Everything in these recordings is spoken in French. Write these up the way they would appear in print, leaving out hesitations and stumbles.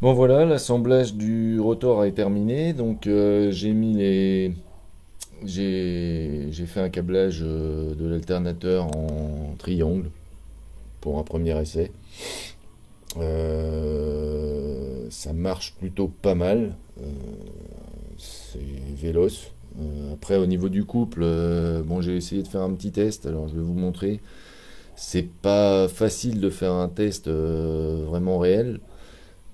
Bon voilà, l'assemblage du rotor est terminé, donc j'ai fait un câblage de l'alternateur en triangle pour un premier essai. Ça marche plutôt pas mal, c'est véloce. Après au niveau du couple, bon j'ai essayé de faire un petit test, alors je vais vous montrer. C'est pas facile de faire un test vraiment réel.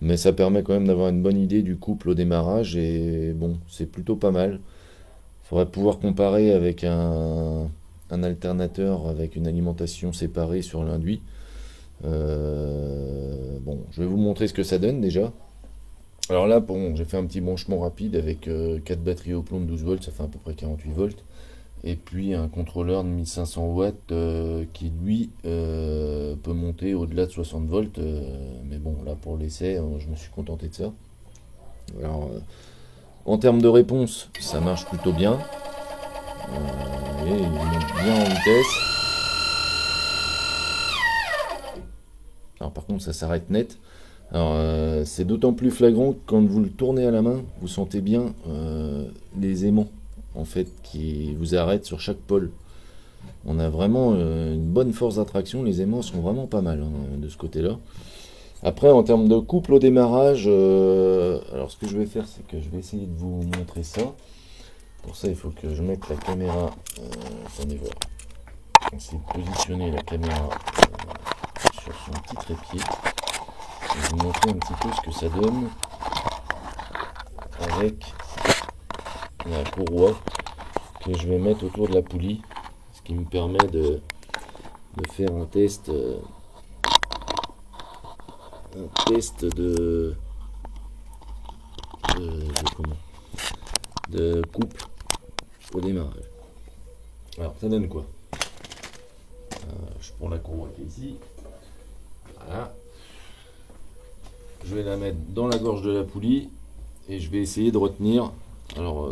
Mais ça permet quand même d'avoir une bonne idée du couple au démarrage et bon, c'est plutôt pas mal. Il faudrait pouvoir comparer avec un alternateur avec une alimentation séparée sur l'induit. Bon, je vais vous montrer ce que ça donne déjà. Alors là, bon, j'ai fait un petit branchement rapide avec 4 batteries au plomb de 12 volts, ça fait à peu près 48 volts. Et puis un contrôleur de 1500 watts qui lui peut monter au-delà de 60 volts. Mais bon, là pour l'essai, je me suis contenté de ça. Alors, en termes de réponse, ça marche plutôt bien. Et il monte bien en vitesse. Alors par contre, ça s'arrête net. Alors c'est d'autant plus flagrant que quand vous le tournez à la main, vous sentez bien les aimants en fait qui vous arrêtent sur chaque pôle. On a vraiment une bonne force d'attraction. Les aimants sont vraiment pas mal hein, de ce côté-là. Après, en termes de couple au démarrage, alors ce que je vais faire, c'est que je vais essayer de vous montrer ça. Pour ça, il faut que je mette la caméra. Attendez voir. On s'est positionner la caméra sur son petit trépied. Je vais vous montrer un petit peu ce que ça donne avec la courroie que je vais mettre autour de la poulie. Ce qui me permet de faire un test comment, de couple au démarrage. Alors, ça donne quoi? Je prends la courroie qui est ici. Voilà. Je vais la mettre dans la gorge de la poulie et je vais essayer de retenir. Alors,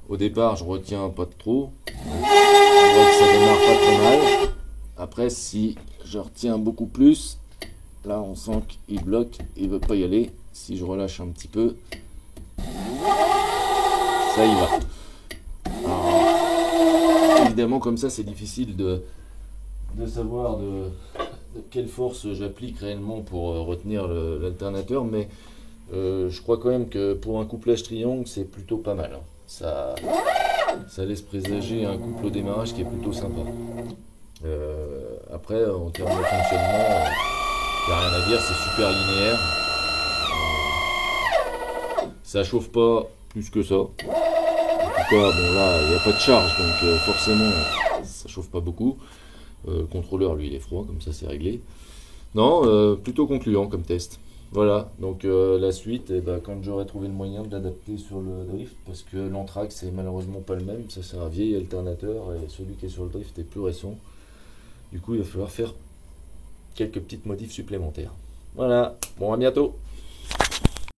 au départ, je retiens pas de trop. On voit que ça démarre pas trop mal. Après, si je retiens beaucoup plus, là, on sent qu'il bloque, il veut pas y aller. Si je relâche un petit peu, ça y va. Alors, évidemment, comme ça, c'est difficile de savoir de quelle force j'applique réellement pour retenir l'alternateur, mais je crois quand même que pour un couplage triangle, c'est plutôt pas mal, hein. Ça laisse présager un couple au démarrage qui est plutôt sympa. Après, en termes de fonctionnement, il n'y a rien à dire, c'est super linéaire. Ça chauffe pas plus que ça. En tout cas, bon là, il n'y a pas de charge, donc forcément, ça chauffe pas beaucoup. Le contrôleur, lui, il est froid, comme ça, c'est réglé. Non, plutôt concluant comme test. Voilà, donc la suite, eh ben, quand j'aurai trouvé le moyen de l'adapter sur le drift, parce que l'Anthrax c'est malheureusement pas le même, ça c'est un vieil alternateur et celui qui est sur le drift est plus récent. Du coup, il va falloir faire quelques petites modifs supplémentaires. Voilà, bon à bientôt.